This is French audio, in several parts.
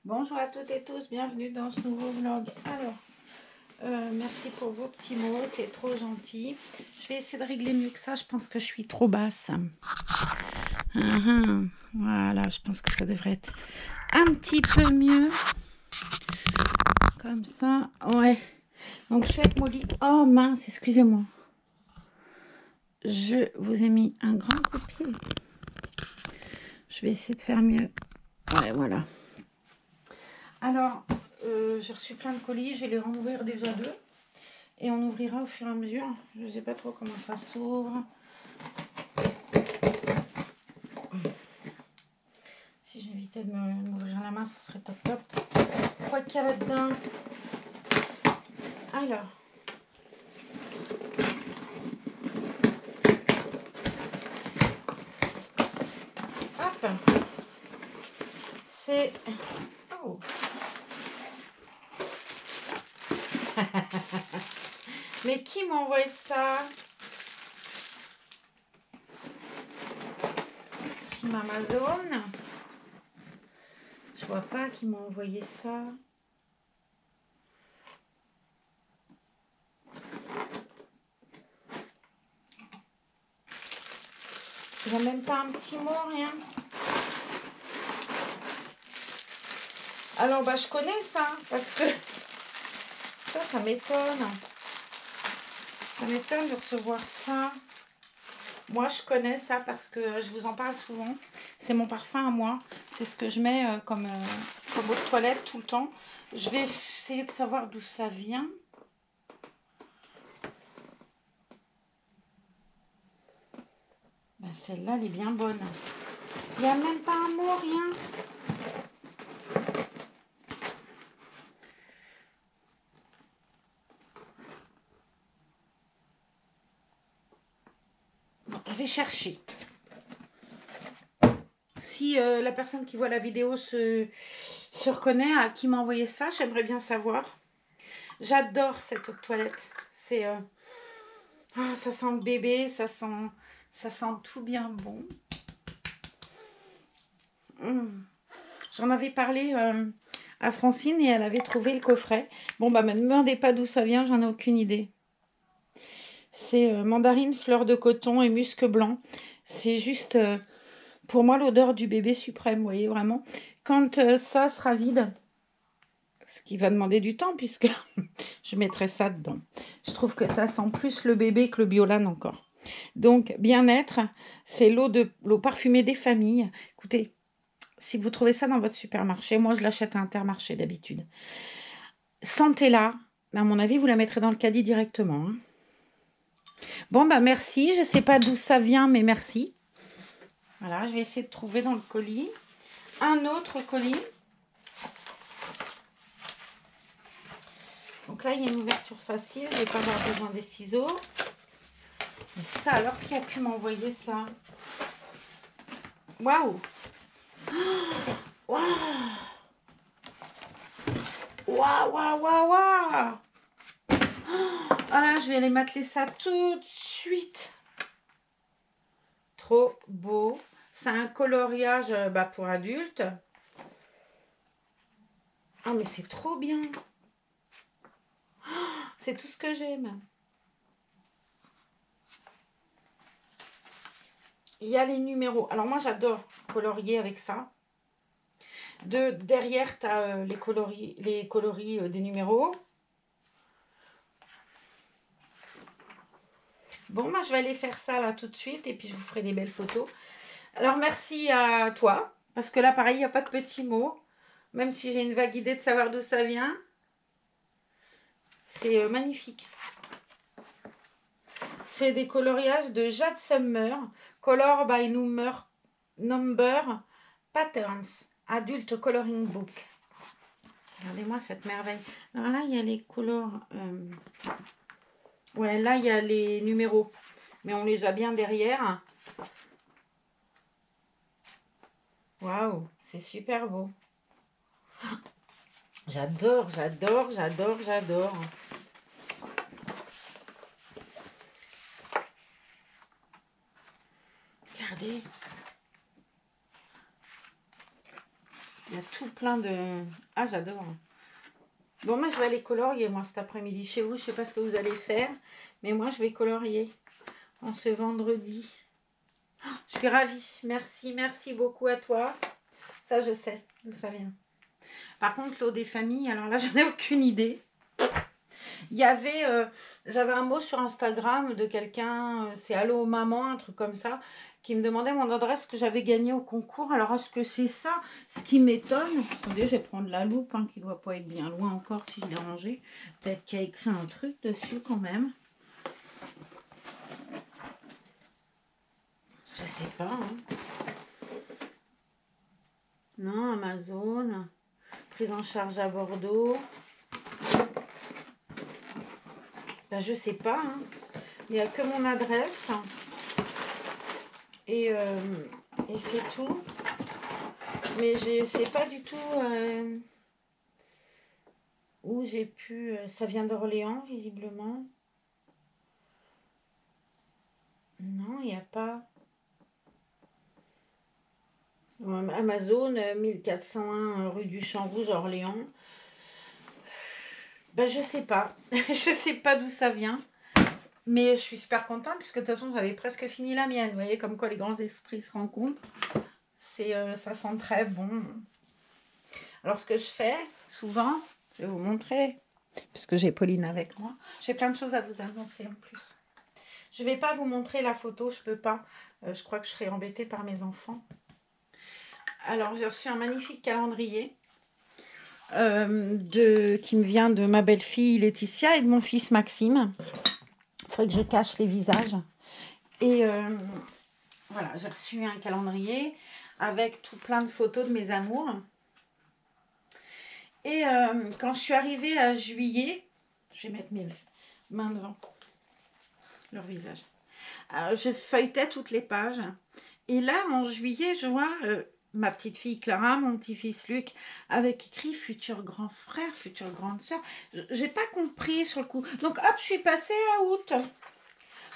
Bonjour à toutes et tous, bienvenue dans ce nouveau vlog. Alors, merci pour vos petits mots, c'est trop gentil. Je vais essayer de régler mieux que ça, je pense que je suis trop basse. Voilà, je pense que ça devrait être un petit peu mieux. Comme ça, ouais. Donc je suis avec Molly. Oh mince, excusez-moi. Je vous ai mis un grand coup de pied. Je vais essayer de faire mieux. Ouais, voilà. Alors, j'ai reçu plein de colis, je vais les rouvrir déjà deux. Et on ouvrira au fur et à mesure. Je ne sais pas trop comment ça s'ouvre. Si j'évitais de m'ouvrir la main, ça serait top top. Quoi qu'il y a là-dedans. Alors. Hop. C'est... Oh. Mais qui m'a envoyé ça? Prime Amazon. Je vois pas qui m'a envoyé ça. Il n'y a même pas un petit mot, rien. Alors, bah, je connais ça, parce que ça m'étonne. Ça m'étonne de recevoir ça. Moi, je connais ça parce que je vous en parle souvent. C'est mon parfum à moi. C'est ce que je mets comme eau de toilette tout le temps. Je vais essayer de savoir d'où ça vient. Ben, celle-là, elle est bien bonne. Il n'y a même pas un mot, rien. Bon, je vais chercher. Si la personne qui voit la vidéo se reconnaît à qui m'a envoyé ça, j'aimerais bien savoir. J'adore cette eau de toilette. C'est... ça sent le bébé, ça sent tout bien bon. J'en avais parlé à Francine et elle avait trouvé le coffret. Bon, bah, ne me demandez pas d'où ça vient, j'en ai aucune idée. C'est mandarine, fleur de coton et musc blanc. C'est juste, pour moi, l'odeur du bébé suprême, vous voyez, vraiment. Quand ça sera vide, ce qui va demander du temps puisque je mettrai ça dedans. Je trouve que ça sent plus le bébé que le Biolan encore. Donc, bien-être, c'est l'eau parfumée des familles. Écoutez, si vous trouvez ça dans votre supermarché, moi je l'achète à Intermarché d'habitude. Sentez-la, mais à mon avis, vous la mettrez dans le caddie directement. Hein. Bon, bah merci, je ne sais pas d'où ça vient, mais merci. Voilà, je vais essayer de trouver dans le colis un autre colis. Donc là, il y a une ouverture facile, je ne vais pas avoir besoin des ciseaux. Mais ça, alors, qui a pu m'envoyer ça? Waouh! Waouh! Waouh, waouh, waouh, waouh! Ah là, je vais aller m'atteler ça tout de suite. Trop beau. C'est un coloriage pour adultes. Ah, mais c'est trop bien. C'est tout ce que j'aime. Il y a les numéros. Alors moi, j'adore colorier avec ça. Derrière, tu as les coloris des numéros. Bon, moi, je vais aller faire ça là tout de suite et puis je vous ferai des belles photos. Alors, merci à toi. Parce que là, pareil, il n'y a pas de petits mots. Même si j'ai une vague idée de savoir d'où ça vient. C'est magnifique. C'est des coloriages de Jade Summer. Color by Number Patterns. Adult Coloring Book. Regardez-moi cette merveille. Alors là, il y a les couleurs. Ouais, là, il y a les numéros. Mais on les a bien derrière. Waouh, c'est super beau. J'adore, j'adore, j'adore, j'adore. Regardez. Il y a tout plein de... Ah, j'adore. Bon, moi, je vais aller colorier, moi, cet après-midi. Chez vous, je sais pas ce que vous allez faire. Mais moi, je vais colorier en ce vendredi. Je suis ravie. Merci, merci beaucoup à toi. Ça, je sais d'où ça vient. Par contre, l'eau des familles, alors là, j'en ai aucune idée. Il y avait, j'avais un mot sur Instagram de quelqu'un, c'est Allô Maman, un truc comme ça, qui me demandait mon adresse que j'avais gagnée au concours. Alors, est-ce que c'est ça? Ce qui m'étonne, attendez, je vais prendre la loupe, hein, qui ne doit pas être bien loin encore si je l'ai rangée. Peut-être qu'il y a écrit un truc dessus quand même. Je sais pas. Hein. Non, Amazon, prise en charge à Bordeaux. Ben, je sais pas. Hein. Il n'y a que mon adresse. Et c'est tout. Mais je sais pas du tout où j'ai pu... ça vient d'Orléans, visiblement. Non, il n'y a pas... Amazon, 1401 rue du Champ Rouge, Orléans. Ben, je sais pas. Je sais pas d'où ça vient. Mais je suis super contente, puisque de toute façon, j'avais presque fini la mienne. Vous voyez, comme quoi les grands esprits se rencontrent. Ça sent très bon. Alors, ce que je fais, souvent, je vais vous montrer, puisque j'ai Pauline avec moi. J'ai plein de choses à vous annoncer en plus. Je ne vais pas vous montrer la photo, je ne peux pas. Je crois que je serai embêtée par mes enfants. Alors, j'ai reçu un magnifique calendrier qui me vient de ma belle-fille Laetitia et de mon fils Maxime. Il faudrait que je cache les visages. Et voilà, j'ai reçu un calendrier avec tout plein de photos de mes amours. Et quand je suis arrivée à juillet, je vais mettre mes mains devant leur visage. Alors, je feuilletais toutes les pages. Et là, en juillet, je vois ma petite fille Clara, mon petit-fils Luc, avec écrit futur grand frère, future grande soeur. J'ai pas compris sur le coup. Donc, hop, je suis passée à août.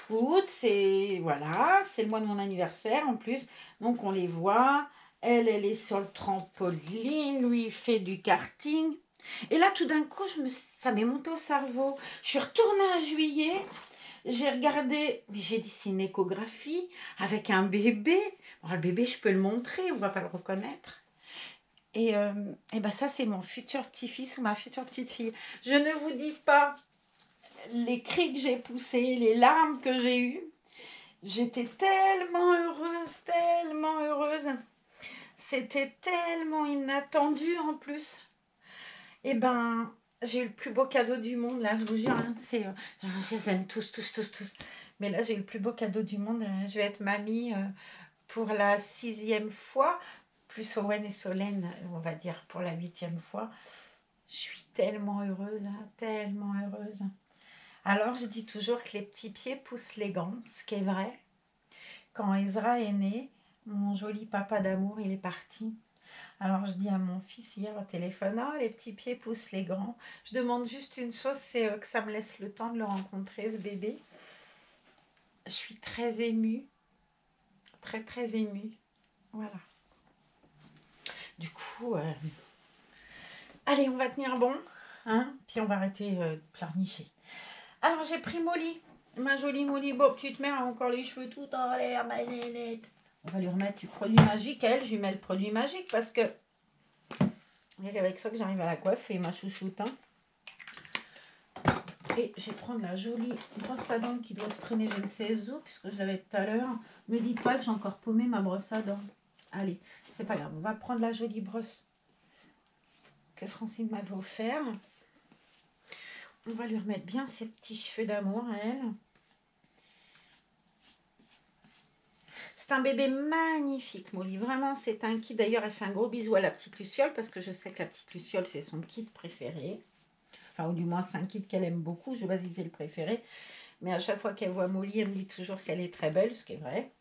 Août, c'est voilà, c'est le mois de mon anniversaire en plus. Donc, on les voit. Elle est sur le trampoline. Lui, il fait du karting. Et là, tout d'un coup, ça m'est monté au cerveau. Je suis retournée à juillet. J'ai regardé, mais j'ai dit c'est une échographie avec un bébé. Bon, le bébé, je peux le montrer, on va pas le reconnaître. Et ben ça, c'est mon futur petit-fils ou ma future petite-fille. Je ne vous dis pas les cris que j'ai poussés, les larmes que j'ai eues. J'étais tellement heureuse, tellement heureuse. C'était tellement inattendu en plus. Et ben, j'ai eu le plus beau cadeau du monde, là, je vous jure. Hein, je les aime tous, tous, tous, tous. Mais là, j'ai eu le plus beau cadeau du monde. Je vais être mamie pour la 6e fois, plus Owen et Solène, on va dire, pour la 8e fois. Je suis tellement heureuse, hein, tellement heureuse. Alors, je dis toujours que les petits pieds poussent les grands, ce qui est vrai. Quand Ezra est né, mon joli papa d'amour, il est parti. Alors je dis à mon fils hier au téléphone, ah, les petits pieds poussent les grands. Je demande juste une chose, c'est que ça me laisse le temps de le rencontrer, ce bébé. Je suis très émue, très très émue. Voilà. Du coup, allez, on va tenir bon, hein, puis on va arrêter de pleurnicher. Alors j'ai pris Molly, ma jolie Molly. Bon, petite mère a encore les cheveux tout en l'air, ma nénette. On va lui remettre du produit magique. À elle, je lui mets le produit magique parce que c'est avec ça que j'arrive à la coiffe et ma chouchoute. Hein. Et je vais prendre la jolie brosse à dents qui doit se traîner je ne sais où, puisque je l'avais tout à l'heure. Ne me dites pas que j'ai encore paumé ma brosse à dents. Allez, c'est pas grave. On va prendre la jolie brosse que Francine m'avait offert. On va lui remettre bien ses petits cheveux d'amour à elle. C'est un bébé magnifique, Molly. Vraiment, c'est un kit. D'ailleurs, elle fait un gros bisou à la petite Luciole, parce que je sais que la petite Luciole, c'est son kit préféré. Enfin, ou du moins, c'est un kit qu'elle aime beaucoup. Je ne sais pas si c'est le préféré. Mais à chaque fois qu'elle voit Molly, elle me dit toujours qu'elle est très belle, ce qui est vrai.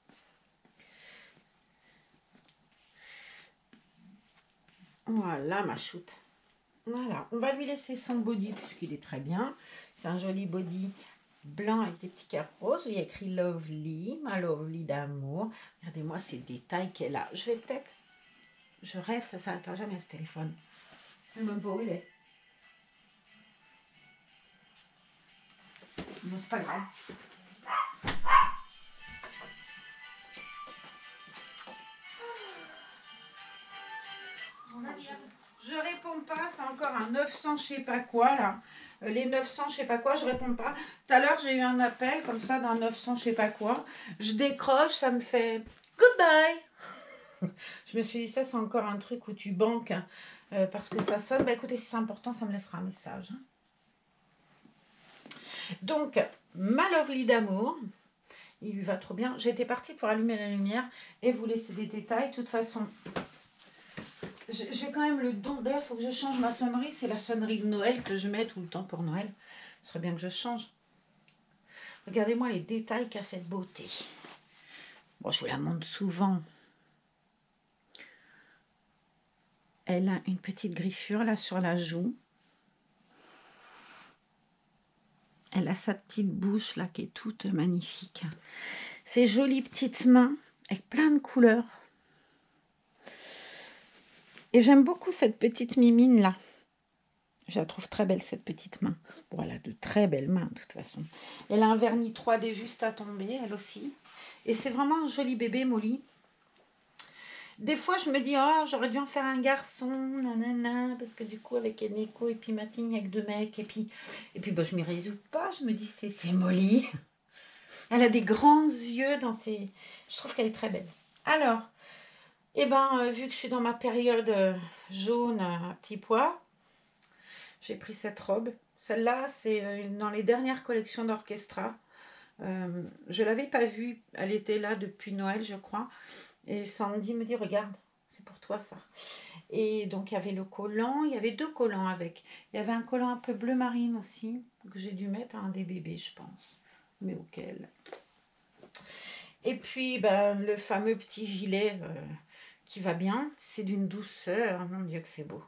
Voilà, ma choute. Voilà, on va lui laisser son body, puisqu'il est très bien. C'est un joli body blanc avec des petits cœurs roses. Il y a écrit Lovely, ma Lovely d'amour. Regardez-moi ces détails qu'elle a. Je vais peut-être Je rêve, ça s'arrêtera jamais ce téléphone. Je ne sais même pas où il est. Mais c'est pas grave. Je réponds pas, c'est encore un 900 je sais pas quoi là. Les 900 je sais pas quoi, je réponds pas. Tout à l'heure j'ai eu un appel comme ça d'un 900 je sais pas quoi. Je décroche, ça me fait goodbye. Je me suis dit ça c'est encore un truc où tu banques parce que ça sonne. Bah écoutez si c'est important ça me laissera un message. Donc ma lovely d'amour, il lui va trop bien. J'étais partie pour allumer la lumière et vous laisser des détails. De toute façon... J'ai quand même le don. D'ailleurs, il faut que je change ma sonnerie. C'est la sonnerie de Noël que je mets tout le temps pour Noël. Ce serait bien que je change. Regardez-moi les détails qu'a cette beauté. Bon, je vous la montre souvent. Elle a une petite griffure là sur la joue. Elle a sa petite bouche là qui est toute magnifique. Ses jolies petites mains avec plein de couleurs. Et j'aime beaucoup cette petite mimine là. Je la trouve très belle cette petite main. Bon, elle a de très belles mains de toute façon. Elle a un vernis 3D juste à tomber, elle aussi. Et c'est vraiment un joli bébé, Molly. Des fois, je me dis, oh, j'aurais dû en faire un garçon, nanana, parce que du coup, avec Eneko et puis Matine, avec 2 mecs. Et puis bah, je m'y résous pas. Je me dis, c'est Molly. Elle a des grands yeux dans ses... Je trouve qu'elle est très belle. Alors, eh ben, vu que je suis dans ma période jaune à petits pois, j'ai pris cette robe. Celle-là, c'est dans les dernières collections d'Orchestra. Je ne l'avais pas vue. Elle était là depuis Noël, je crois. Et Sandy me dit, regarde, c'est pour toi ça. Et donc, il y avait le collant. Il y avait 2 collants avec. Il y avait un collant un peu bleu marine aussi, que j'ai dû mettre à un des bébés, je pense. Mais auquel. Et puis, ben, le fameux petit gilet qui va bien. C'est d'une douceur. Mon Dieu que c'est beau.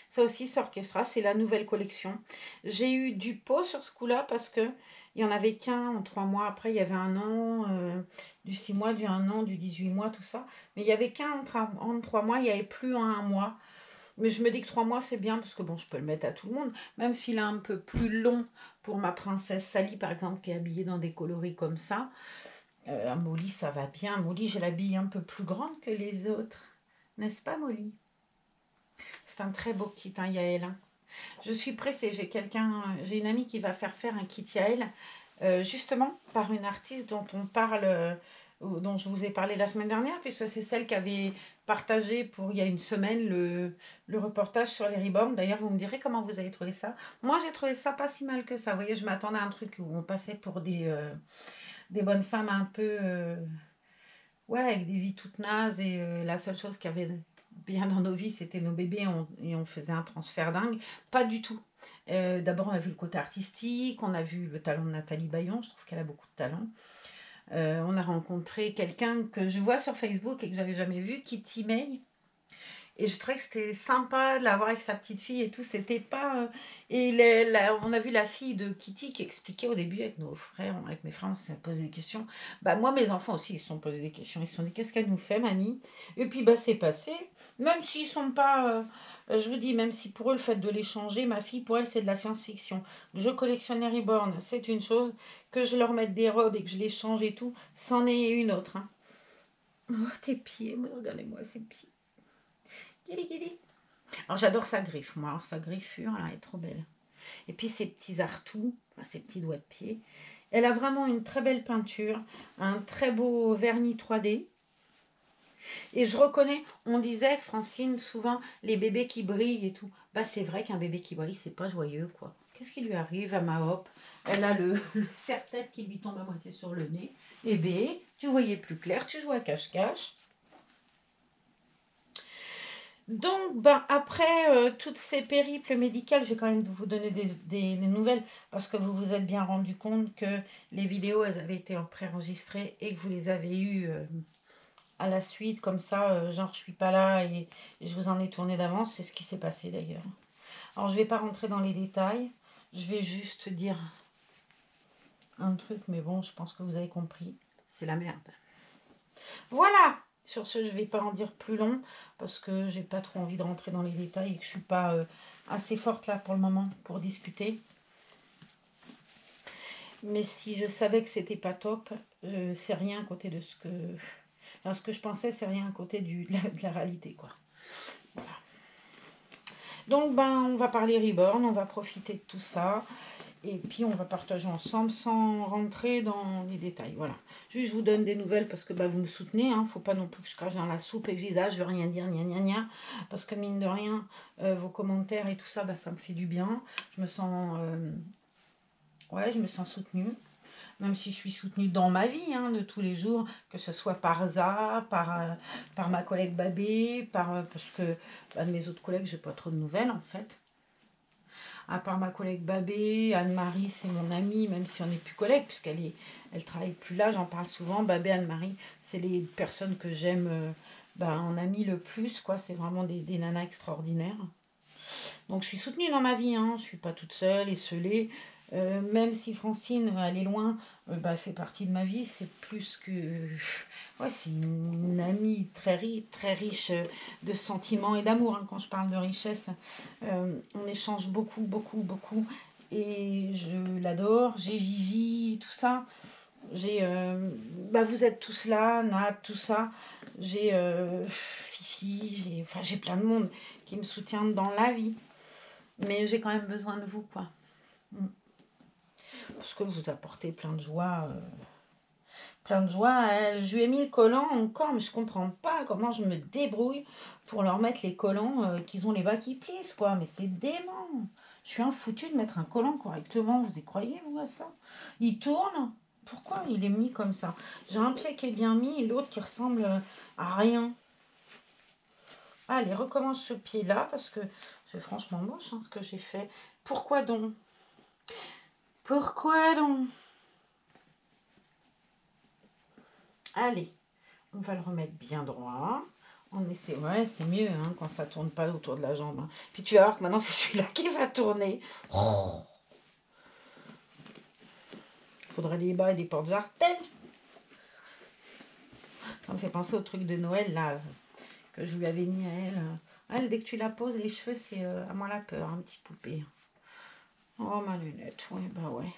Ça aussi, c'est Orchestra, c'est la nouvelle collection. J'ai eu du pot sur ce coup-là parce que il n'y en avait qu'un en 3 mois. Après, il y avait un an, du 6 mois, du 1 an, du 18 mois, tout ça. Mais il n'y avait qu'un en 3 mois, il n'y avait plus en 1 mois. Mais je me dis que 3 mois, c'est bien parce que bon, je peux le mettre à tout le monde. Même s'il est un peu plus long pour ma princesse Sally, par exemple, qui est habillée dans des coloris comme ça. À Molly, ça va bien. Molly, je l'habille un peu plus grande que les autres. N'est-ce pas, Molly? C'est un très beau kit, hein, Yael. Hein. Je suis pressée. J'ai une amie qui va faire un kit Yael, justement par une artiste dont on parle, dont je vous ai parlé la semaine dernière, puisque c'est celle qui avait partagé il y a une semaine le reportage sur les Reborn. D'ailleurs, vous me direz comment vous avez trouvé ça. Moi, j'ai trouvé ça pas si mal que ça. Vous voyez, je m'attendais à un truc où on passait pour des bonnes femmes un peu... ouais, avec des vies toutes nazes et la seule chose qui avait bien dans nos vies, c'était nos bébés et on faisait un transfert dingue. Pas du tout. D'abord, on a vu le côté artistique, on a vu le talent de Nathalie Bayon, je trouve qu'elle a beaucoup de talent. On a rencontré quelqu'un que je vois sur Facebook et que j'avais jamais vu, Kitty May. Et je trouvais que c'était sympa de la voir avec sa petite fille et tout. C'était pas. On a vu la fille de Kitty qui expliquait au début avec nos frères, avec mes frères, on s'est posé des questions. Bah, moi, mes enfants aussi, ils se sont posés des questions. Ils se sont dit, qu'est-ce qu'elle nous fait, mamie? Et puis, bah, c'est passé. Même s'ils sont pas. Je vous dis, même si pour eux, le fait de les changer, ma fille, pour elle, c'est de la science-fiction. Je collectionne les Reborn, c'est une chose. Que je leur mette des robes et que je les change et tout, c'en est une autre. Hein. Oh, tes pieds, regardez-moi ces pieds. Alors j'adore sa griffe, moi. Alors sa griffure, elle est trop belle. Et puis ses petits artous, enfin, ses petits doigts de pied. Elle a vraiment une très belle peinture, un très beau vernis 3D. Et je reconnais, on disait, Francine, souvent, les bébés qui brillent et tout. Bah c'est vrai qu'un bébé qui brille, c'est pas joyeux, quoi. Qu'est-ce qui lui arrive à ma Hop? Elle a le serre-tête qui lui tombe à moitié sur le nez. Et bé, tu voyais plus clair, tu jouais à cache-cache. Donc, ben, après toutes ces périples médicales, je vais quand même vous donner des nouvelles parce que vous vous êtes bien rendu compte que les vidéos, elles avaient été préenregistrées et que vous les avez eues à la suite, comme ça, genre je suis pas là et je vous en ai tourné d'avance. C'est ce qui s'est passé d'ailleurs. Alors, je vais pas rentrer dans les détails. Je vais juste dire un truc, mais bon, je pense que vous avez compris. C'est la merde. Voilà! Sur ce, je ne vais pas en dire plus long parce que j'ai pas trop envie de rentrer dans les détails et que je suis pas assez forte là pour le moment pour discuter. Mais si je savais que c'était pas top, c'est rien à côté de ce que... Enfin, ce que je pensais, c'est rien à côté de la réalité, quoi. Voilà. Donc, ben, on va parler Reborn, on va profiter de tout ça. Et puis, on va partager ensemble sans rentrer dans les détails. Voilà. Juste, je vous donne des nouvelles parce que bah, vous me soutenez. Hein. Faut pas non plus que je crache dans la soupe et que je dise « Ah, je veux rien dire, gna gna gna ». Parce que mine de rien, vos commentaires et tout ça, bah, ça me fait du bien. Je me sens... ouais, je me sens soutenue. Même si je suis soutenue dans ma vie, hein, de tous les jours, que ce soit par Za, par ma collègue Babé, parce que bah, de mes autres collègues, j'ai pas trop de nouvelles en fait. À part ma collègue Babé, Anne-Marie, c'est mon amie, même si on n'est plus collègues, elle travaille plus là, j'en parle souvent. Babé, Anne-Marie, c'est les personnes que j'aime en amie le plus, quoi. C'est vraiment des nanas extraordinaires. Donc je suis soutenue dans ma vie, hein. Je ne suis pas toute seule, esseulée. Même si Francine, elle est loin, elle fait partie de ma vie, c'est plus que... Ouais, c'est une amie très riche de sentiments et d'amour, hein, quand je parle de richesse. On échange beaucoup, beaucoup, beaucoup. Et je l'adore. J'ai Gigi, tout ça. Vous êtes tous là, Nat, tout ça. J'ai Fifi, j'ai plein de monde qui me soutient dans la vie. Mais j'ai quand même besoin de vous, quoi. Parce que vous apportez plein de joie. Plein de joie. Je lui ai mis le collant encore, mais je comprends pas comment je me débrouille pour leur mettre les collants qu'ils ont les bas qui plissent, quoi. Mais c'est dément. Je suis un foutu de mettre un collant correctement. Vous y croyez, vous, à ça? Il tourne. Pourquoi il est mis comme ça? J'ai un pied qui est bien mis et l'autre qui ressemble à rien. Allez, recommence ce pied-là parce que c'est franchement moche, hein, ce que j'ai fait. Pourquoi donc? Pourquoi donc? Allez, on va le remettre bien droit. On essaie, ouais, c'est mieux hein, quand ça tourne pas autour de la jambe. Hein. Puis tu vas voir que maintenant c'est celui-là qui va tourner. Oh. Faudrait des bas et des portes-jartelles. Ça me fait penser au truc de Noël là que je lui avais mis à elle. Elle, dès que tu la poses, les cheveux, c'est à moi la peur, un petit poupée. Oh ma lunette, ouais, bah ouais.